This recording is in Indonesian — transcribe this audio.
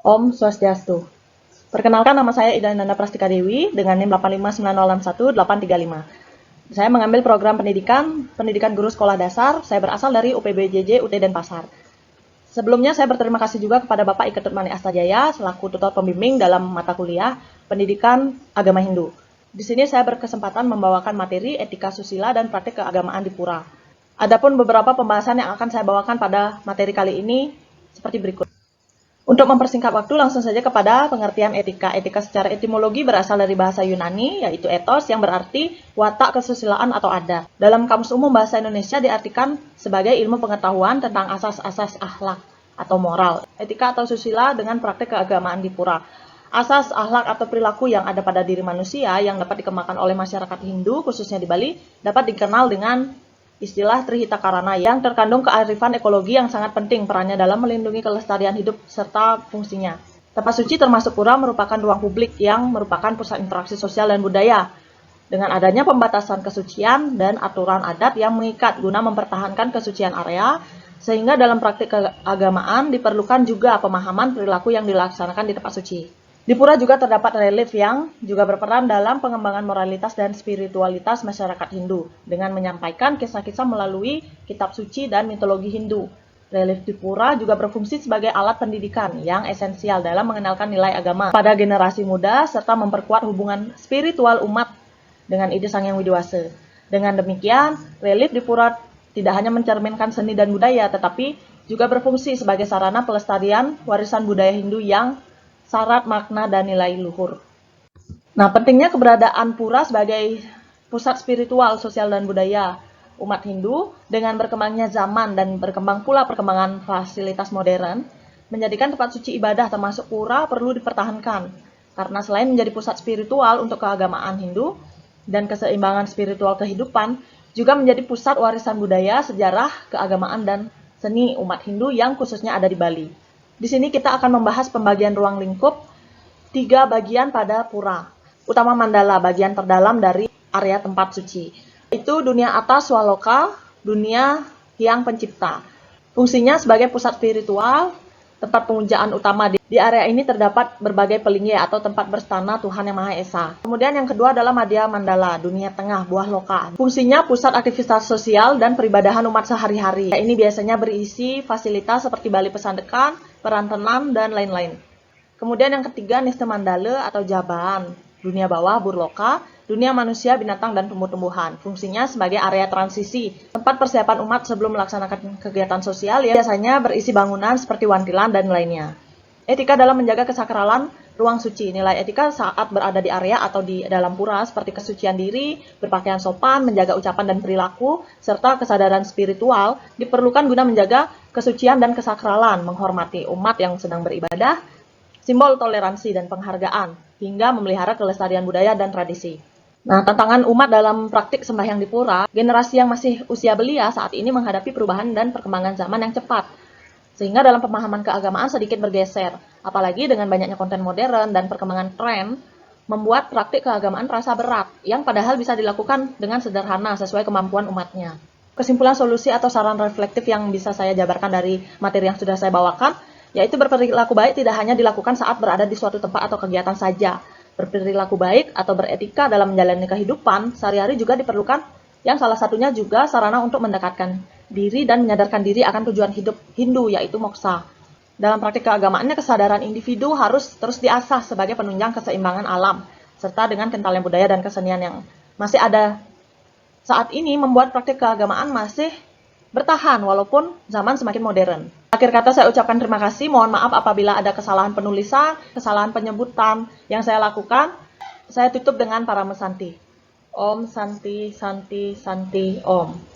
Om Swastiastu. Perkenalkan, nama saya Ida Nanda Prastika Dewi dengan NIM 859061-835. Saya mengambil program pendidikan guru sekolah dasar. Saya berasal dari UPBJJ UT Denpasar. Sebelumnya saya berterima kasih juga kepada Bapak Ika Tutmani Astajaya selaku tutor pembimbing dalam mata kuliah Pendidikan Agama Hindu. Di sini saya berkesempatan membawakan materi etika susila dan praktik keagamaan di Pura. Adapun beberapa pembahasan yang akan saya bawakan pada materi kali ini seperti berikut. Untuk mempersingkat waktu, langsung saja kepada pengertian etika. Etika secara etimologi berasal dari bahasa Yunani, yaitu ethos, yang berarti watak kesusilaan atau adat. Dalam Kamus Umum Bahasa Indonesia diartikan sebagai ilmu pengetahuan tentang asas-asas akhlak atau moral. Etika atau susila dengan praktik keagamaan di Pura. Asas akhlak atau perilaku yang ada pada diri manusia yang dapat dikembangkan oleh masyarakat Hindu, khususnya di Bali, dapat dikenal dengan istilah Trihita Karana yang terkandung kearifan ekologi yang sangat penting perannya dalam melindungi kelestarian hidup serta fungsinya. Tempat suci termasuk pura merupakan ruang publik yang merupakan pusat interaksi sosial dan budaya. Dengan adanya pembatasan kesucian dan aturan adat yang mengikat guna mempertahankan kesucian area, sehingga dalam praktik keagamaan diperlukan juga pemahaman perilaku yang dilaksanakan di tempat suci. Di Pura juga terdapat relief yang juga berperan dalam pengembangan moralitas dan spiritualitas masyarakat Hindu dengan menyampaikan kisah-kisah melalui kitab suci dan mitologi Hindu. Relief di Pura juga berfungsi sebagai alat pendidikan yang esensial dalam mengenalkan nilai agama pada generasi muda serta memperkuat hubungan spiritual umat dengan ide Sang Hyang Widiwasa. Dengan demikian, relief di Pura tidak hanya mencerminkan seni dan budaya, tetapi juga berfungsi sebagai sarana pelestarian warisan budaya Hindu yang syarat makna dan nilai luhur. Nah, pentingnya keberadaan Pura sebagai pusat spiritual, sosial, dan budaya umat Hindu dengan berkembangnya zaman dan berkembang pula perkembangan fasilitas modern, menjadikan tempat suci ibadah termasuk Pura perlu dipertahankan. Karena selain menjadi pusat spiritual untuk keagamaan Hindu dan keseimbangan spiritual kehidupan, juga menjadi pusat warisan budaya, sejarah, keagamaan, dan seni umat Hindu yang khususnya ada di Bali. Di sini kita akan membahas pembagian ruang lingkup 3 bagian pada Pura. Utama mandala, bagian terdalam dari area tempat suci. Itu dunia atas Swaloka, dunia Hyang Pencipta. Fungsinya sebagai pusat spiritual, tempat pemujaan utama. Di area ini terdapat berbagai pelingye atau tempat berstana Tuhan Yang Maha Esa. Kemudian yang kedua adalah Madhya Mandala, dunia tengah, buah loka. Fungsinya pusat aktivitas sosial dan peribadahan umat sehari-hari. Ini biasanya berisi fasilitas seperti bali pesandekan, perantenan, dan lain-lain. Kemudian yang ketiga Nistha Mandala atau Jaban, dunia bawah, burloka, dunia manusia, binatang, dan tumbuh-tumbuhan. Fungsinya sebagai area transisi, tempat persiapan umat sebelum melaksanakan kegiatan sosial yang biasanya berisi bangunan seperti wantilan dan lainnya. Etika dalam menjaga kesakralan ruang suci. Nilai etika saat berada di area atau di dalam pura seperti kesucian diri, berpakaian sopan, menjaga ucapan dan perilaku, serta kesadaran spiritual diperlukan guna menjaga kesucian dan kesakralan, menghormati umat yang sedang beribadah, simbol toleransi dan penghargaan, hingga memelihara kelestarian budaya dan tradisi. Nah, tantangan umat dalam praktik sembahyang di pura, generasi yang masih usia belia saat ini menghadapi perubahan dan perkembangan zaman yang cepat. Sehingga dalam pemahaman keagamaan sedikit bergeser, apalagi dengan banyaknya konten modern dan perkembangan tren, membuat praktik keagamaan terasa berat, yang padahal bisa dilakukan dengan sederhana sesuai kemampuan umatnya. Kesimpulan solusi atau saran reflektif yang bisa saya jabarkan dari materi yang sudah saya bawakan, yaitu berperilaku baik tidak hanya dilakukan saat berada di suatu tempat atau kegiatan saja. Berperilaku baik atau beretika dalam menjalani kehidupan sehari-hari juga diperlukan, yang salah satunya juga sarana untuk mendekatkan diri dan menyadarkan diri akan tujuan hidup Hindu, yaitu moksa. Dalam praktik keagamaannya, kesadaran individu harus terus diasah sebagai penunjang keseimbangan alam, serta dengan kentalnya budaya dan kesenian yang masih ada saat ini membuat praktik keagamaan masih bertahan walaupun zaman semakin modern. Akhir kata saya ucapkan terima kasih, mohon maaf apabila ada kesalahan penulisan, kesalahan penyebutan yang saya lakukan. Saya tutup dengan para mesanti. Om Santi Santi Santi Om.